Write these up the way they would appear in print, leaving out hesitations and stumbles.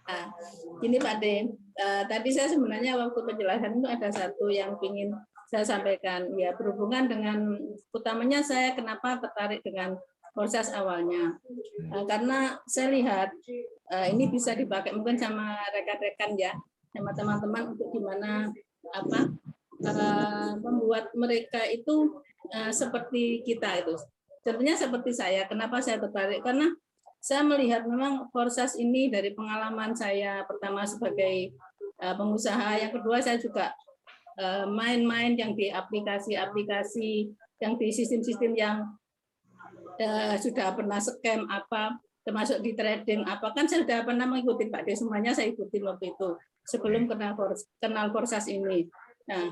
Nah, ini Pak D, tadi saya sebenarnya waktu penjelasan itu ada satu yang ingin saya sampaikan, ya berhubungan dengan utamanya saya kenapa tertarik dengan proses awalnya, karena saya lihat ini bisa dipakai mungkin sama rekan-rekan ya, sama teman-teman untuk gimana membuat mereka itu seperti kita itu. Contohnya seperti saya, kenapa saya tertarik? Karena saya melihat memang Forsas ini dari pengalaman saya pertama sebagai pengusaha, yang kedua saya juga main-main yang di aplikasi-aplikasi, yang di sistem-sistem yang sudah pernah scam apa, termasuk di trading apa, kan saya sudah pernah mengikuti Pak D, semuanya saya ikuti waktu itu sebelum kenal Forsas ini. Nah,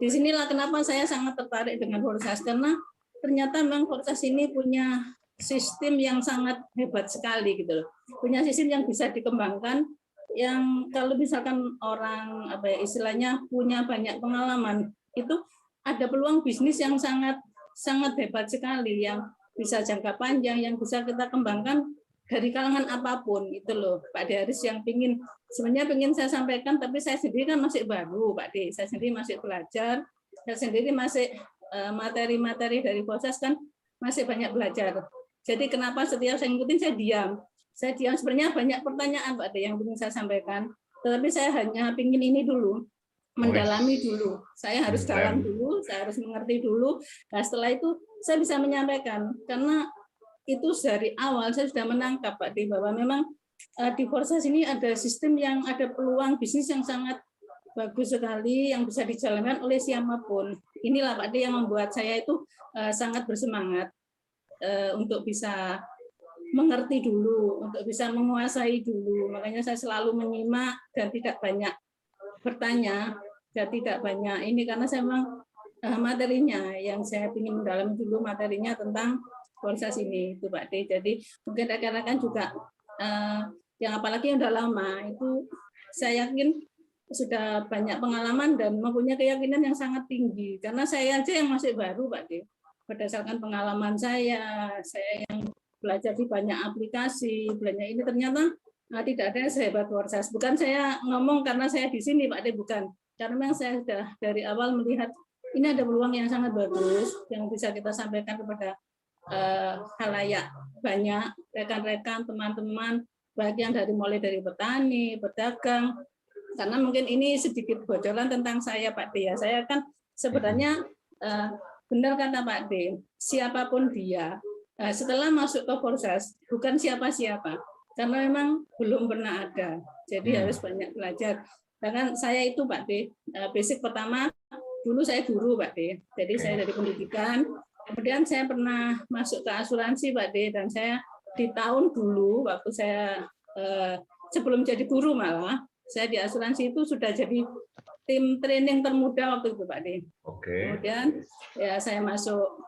disinilah kenapa saya sangat tertarik dengan Forsas, karena ternyata memang Forsas ini punya sistem yang sangat hebat sekali gitu loh. Punya sistem yang bisa dikembangkan, yang kalau misalkan orang istilahnya punya banyak pengalaman, itu ada peluang bisnis yang sangat hebat sekali, yang bisa jangka panjang, yang bisa kita kembangkan dari kalangan apapun itu loh Pak Daris, yang sebenarnya ingin saya sampaikan, tapi saya sendiri kan masih baru Pak D, saya sendiri masih belajar, saya sendiri masih materi-materi dari proses kan masih banyak belajar. Jadi kenapa setiap saya ngikutin saya diam. Saya diam, sebenarnya banyak pertanyaan Pak D yang ingin saya sampaikan, tetapi saya hanya ingin ini dulu, mendalami dulu. Saya harus dalam dulu, saya harus mengerti dulu. Nah, setelah itu saya bisa menyampaikan, karena itu dari awal saya sudah menangkap Pak D bahwa memang di Forsas ini ada sistem yang ada peluang bisnis yang sangat bagus sekali, yang bisa dijalankan oleh siapapun. Inilah Pak D yang membuat saya itu sangat bersemangat untuk bisa mengerti dulu, untuk bisa menguasai dulu. Makanya saya selalu menyimak dan tidak banyak bertanya, dan tidak banyak ini, karena saya memang materinya yang saya ingin mendalami dulu, materinya tentang Forsas ini itu Pak D. Jadi mungkin rekan-rekan juga yang apalagi yang udah lama itu, saya yakin sudah banyak pengalaman dan mempunyai keyakinan yang sangat tinggi, karena saya aja yang masih baru Pak D. Berdasarkan pengalaman saya yang belajar di banyak aplikasi, belajar ini ternyata tidak ada yang sehebat Forsas. Bukan saya ngomong karena saya di sini Pak D, bukan. Karena memang saya sudah dari awal melihat ini ada peluang yang sangat bagus yang bisa kita sampaikan kepada khalayak banyak, rekan-rekan, teman-teman, baik yang mulai dari petani, pedagang. Karena mungkin ini sedikit bocoran tentang saya Pak D ya. Saya kan sebenarnya benar kata Pak D, siapapun dia, setelah masuk ke Forsas bukan siapa-siapa, karena memang belum pernah ada. Jadi harus banyak belajar. Bahkan saya itu Pak D, basic pertama dulu saya guru Pak D. Jadi saya dari pendidikan, kemudian saya pernah masuk ke asuransi Pak D, dan saya di tahun dulu waktu saya sebelum jadi guru malah, saya di asuransi itu sudah jadi tim training termuda waktu itu Pak D. Kemudian ya saya masuk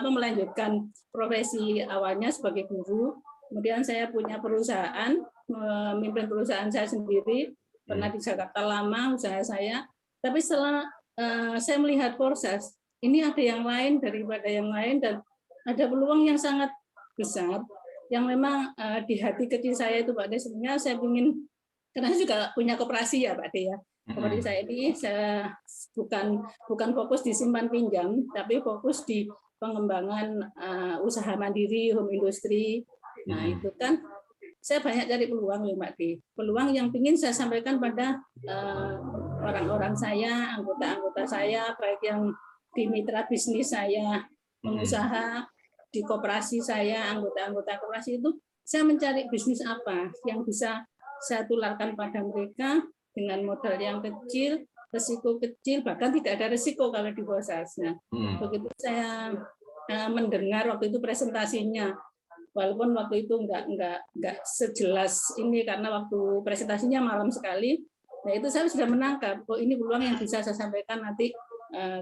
melanjutkan profesi awalnya sebagai guru. Kemudian saya punya perusahaan, memimpin perusahaan saya sendiri, pernah di Jakarta lama usaha saya. Tapi setelah saya melihat Forsas, ini ada yang lain daripada yang lain, dan ada peluang yang sangat besar yang memang di hati kecil saya itu Pak D. Sebenarnya saya ingin, karena saya juga punya koperasi ya Pak D ya. Koperasi saya ini saya bukan fokus di simpan pinjam, tapi fokus di pengembangan usaha mandiri, home industry. Nah itu kan saya banyak cari peluang ya Mbak D. Peluang yang ingin saya sampaikan pada orang-orang saya, anggota-anggota saya, baik yang di mitra bisnis saya, pengusaha, di koperasi saya, anggota-anggota koperasi itu, saya mencari bisnis apa yang bisa saya tularkan pada mereka dengan modal yang kecil, resiko kecil, bahkan tidak ada resiko kalau di Forsas. Nah, begitu saya mendengar waktu itu presentasinya, walaupun waktu itu nggak sejelas ini karena waktu presentasinya malam sekali. Nah itu saya sudah menangkap, oh ini peluang yang bisa saya sampaikan nanti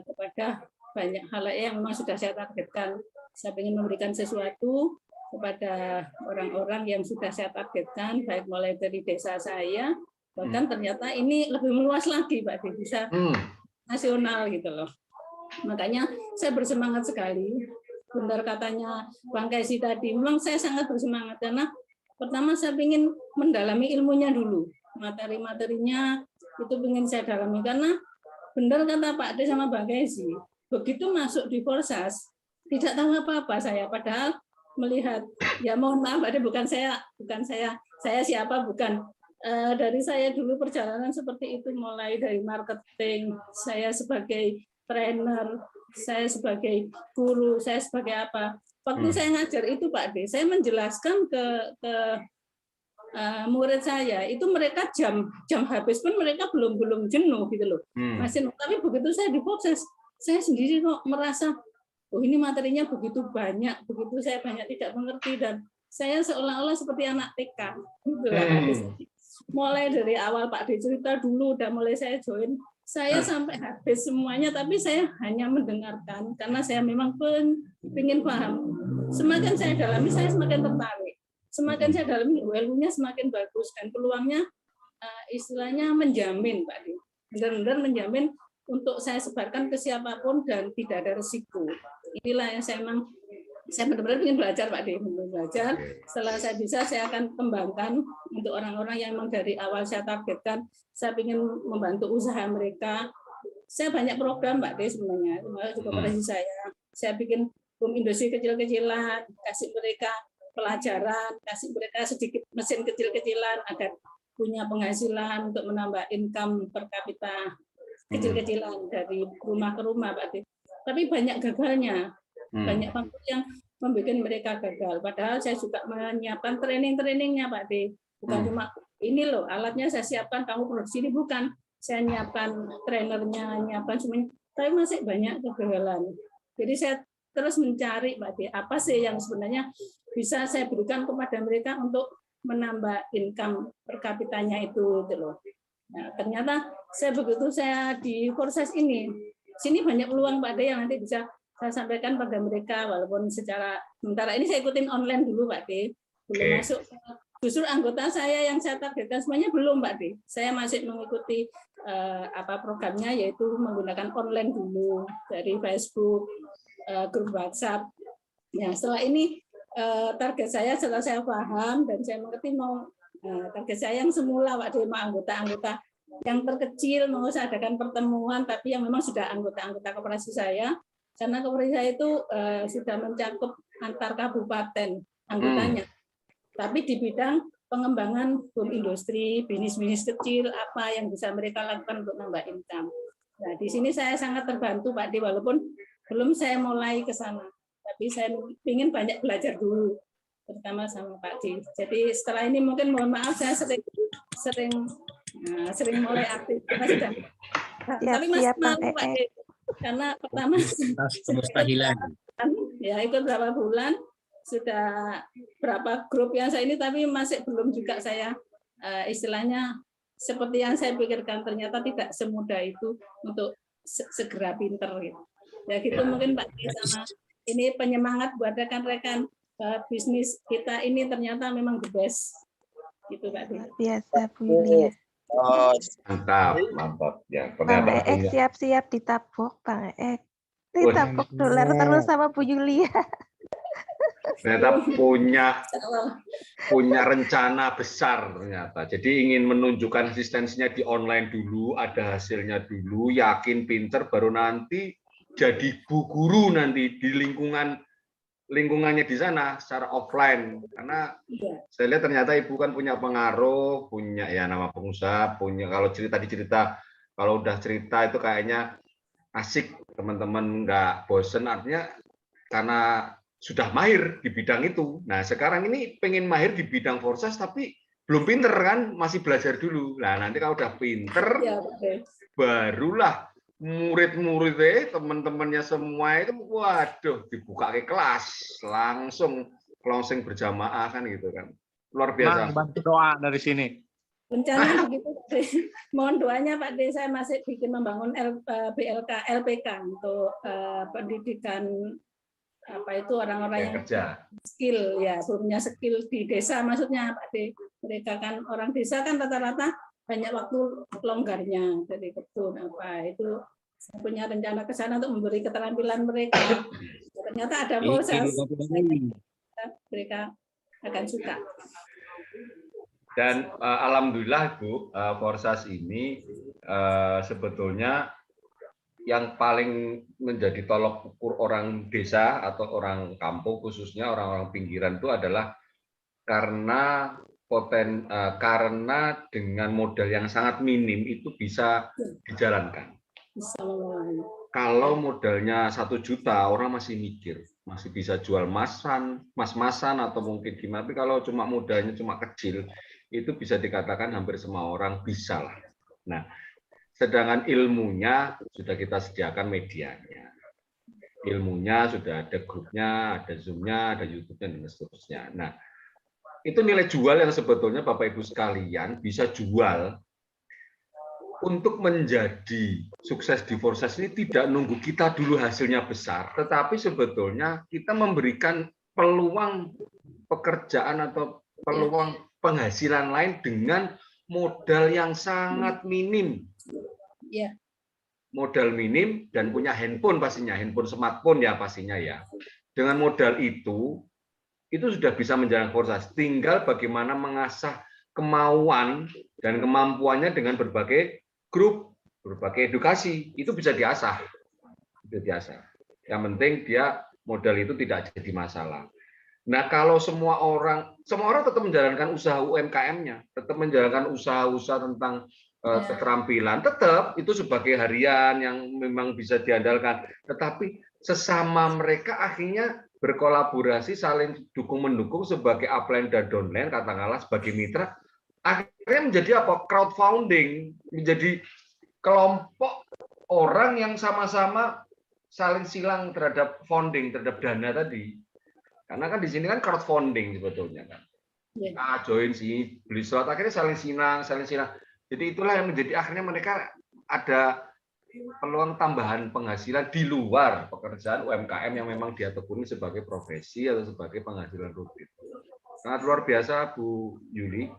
kepada banyak halayak yang memang sudah saya targetkan. Saya ingin memberikan sesuatu kepada orang-orang yang sudah saya targetkan, baik mulai dari desa saya, bahkan ternyata ini lebih meluas lagi Pak D, bisa nasional gitu loh. Makanya saya bersemangat sekali. Benar katanya Bang Kaisi tadi, memang saya sangat bersemangat karena Pertama saya ingin mendalami ilmunya dulu, materi-materinya itu ingin saya dalami, karena benar kata Pak D sama Bang Kezi, begitu masuk di Forsas tidak tahu apa-apa saya, padahal melihat, ya mohon maaf Pak D, bukan saya siapa, bukan. Dari saya dulu perjalanan seperti itu, mulai dari marketing, saya sebagai trainer, saya sebagai guru, saya sebagai apa. Waktu saya ngajar itu Pak D, saya menjelaskan ke murid saya itu, mereka jam habis pun mereka belum jenuh gitu loh, masih. Tapi begitu saya di proses, saya sendiri kok merasa, oh ini materinya begitu banyak, begitu saya banyak tidak mengerti, dan saya seolah-olah seperti anak TK gitu lah Pak D. Mulai dari awal Pak D cerita dulu, udah mulai saya join, saya sampai habis semuanya, tapi saya hanya mendengarkan karena saya memang ingin paham. Semakin saya dalami, saya semakin tertarik. Semakin saya dalami, ilmunya semakin bagus, dan peluangnya istilahnya menjamin Pak D. Benar-benar menjamin untuk saya sebarkan ke siapapun dan tidak ada risiko. Inilah yang saya benar-benar ingin belajar Pak D, belajar. Setelah saya bisa, saya akan kembangkan untuk orang-orang yang memang dari awal saya targetkan, saya ingin membantu usaha mereka. Saya banyak program Pak D sebenarnya, juga koreksi saya bikin industri kecil-kecilan, kasih mereka pelajaran, kasih mereka sedikit mesin kecil-kecilan agar punya penghasilan untuk menambah income per kapita kecil-kecilan dari rumah ke rumah Pak D. Tapi banyak gagalnya. Banyak faktor yang membuat mereka gagal. Padahal saya juga menyiapkan training-trainingnya Pak D. Bukan cuma ini loh alatnya saya siapkan, kamu produksi ini, bukan. Saya nyiapkan trainernya, nyiapkan semuanya. Tapi masih banyak kegagalan. Jadi saya terus mencari Pak D, apa sih yang sebenarnya bisa saya berikan kepada mereka untuk menambah income per kapitanya itu gitu loh. Nah, ternyata begitu saya di proses ini, sini banyak peluang Pak D yang nanti bisa saya sampaikan pada mereka, walaupun secara sementara ini saya ikutin online dulu Pak D, belum masuk. Justru anggota saya yang saya targetkan semuanya belum Pak D. Saya masih mengikuti programnya, yaitu menggunakan online dulu dari Facebook, grup WhatsApp. Ya, setelah ini target saya setelah saya paham dan saya mengerti, mau target saya yang semula Pak D, mau anggota-anggota yang terkecil, mau saya adakan pertemuan, tapi yang memang sudah anggota-anggota koperasi saya. Karena koperasi saya itu sudah mencakup antar kabupaten anggotanya. Tapi di bidang pengembangan home industri, bisnis-bisnis kecil, apa yang bisa mereka lakukan untuk nambah income. Nah, di sini saya sangat terbantu Pak D, walaupun belum saya mulai ke sana. Tapi saya ingin banyak belajar dulu, terutama sama Pak D. Jadi setelah ini mungkin mohon maaf saya sering mulai aktif. Tapi masih malu Pak D. Karena pertama ikut berapa bulan, sudah berapa grup yang saya ini, tapi masih belum juga saya istilahnya seperti yang saya pikirkan, ternyata tidak semudah itu untuk segera pinter gitu. Ya gitu mungkin Pak D, sama ini penyemangat buat rekan-rekan bisnis kita ini, ternyata memang the best gitu Pak D. Biasa Bu Yulia. Oh, mantap ya. Bang Eek siap-siap ditabok, Bang Eek. Ditabok dolar terus sama Bu Yulia. Ternyata punya rencana besar ternyata. Jadi ingin menunjukkan asistensinya di online dulu, ada hasilnya dulu, yakin pinter, baru nanti jadi bu guru nanti di lingkungannya di sana secara offline. Karena saya lihat ternyata Ibu kan punya pengaruh, punya ya nama pengusaha, punya kalau kalau udah cerita itu kayaknya asik, teman-teman nggak bosen, artinya karena sudah mahir di bidang itu. Nah sekarang ini pengen mahir di bidang Forsas tapi belum pinter kan, masih belajar dulu. Nah nanti kalau udah pinter, barulah murid-muridnya, teman-temannya semua itu, waduh, dibuka ke kelas, langsung closing berjamaah kan gitu kan. Luar biasa. Bantu doa dari sini. Rencana begitu, mohon doanya Pak D, saya masih bikin membangun LPK untuk pendidikan apa itu orang-orang yang kerja skill ya, punya skill di desa maksudnya Pak D. Mereka kan orang desa kan rata-rata banyak waktu longgarnya dari kebun apa itu. Saya punya rencana ke sana untuk memberi keterampilan mereka. Ternyata ada proses, mereka akan suka. Dan alhamdulillah Bu, Forsas ini sebetulnya yang paling menjadi tolok ukur orang desa atau orang kampung, khususnya orang-orang pinggiran itu adalah karena karena dengan modal yang sangat minim itu bisa dijalankan. Kalau modalnya 1 juta, orang masih mikir, masih bisa jual mas-masan atau mungkin gimana. Tapi kalau cuma modalnya cuma kecil, itu bisa dikatakan hampir semua orang bisa lah. Nah, sedangkan ilmunya sudah kita sediakan medianya. Ilmunya sudah ada grupnya, ada Zoom-nya, ada YouTube-nya, dan seterusnya. Nah, itu nilai jual yang sebetulnya Bapak Ibu sekalian bisa jual untuk menjadi sukses di Forsas ini tidak nunggu kita dulu hasilnya besar, tetapi sebetulnya kita memberikan peluang pekerjaan atau peluang penghasilan lain dengan modal yang sangat minim. Modal minim dan punya handphone pastinya, handphone smartphone ya pastinya ya. Dengan modal itu sudah bisa menjalankan Forsas. Tinggal bagaimana mengasah kemauan dan kemampuannya dengan berbagai grup, berbagai edukasi, itu bisa diasah. Itu diasah. Yang penting dia modal itu tidak jadi masalah. Nah, kalau semua orang tetap menjalankan usaha UMKM-nya, tetap menjalankan usaha-usaha tentang keterampilan, tetap itu sebagai harian yang memang bisa diandalkan. Tetapi sesama mereka akhirnya berkolaborasi, saling dukung-mendukung sebagai upline dan downline, katakanlah sebagai mitra, akhirnya menjadi apa? Crowdfunding, menjadi kelompok orang yang sama-sama saling silang terhadap funding, terhadap dana tadi. Karena kan di sini kan crowdfunding sebetulnya kan. Join sini, beli slot, akhirnya saling silang. Jadi itulah yang menjadi akhirnya mereka ada peluang tambahan penghasilan di luar pekerjaan UMKM yang memang dia tekuni sebagai profesi atau sebagai penghasilan rutin. Sangat luar biasa Bu Yuli.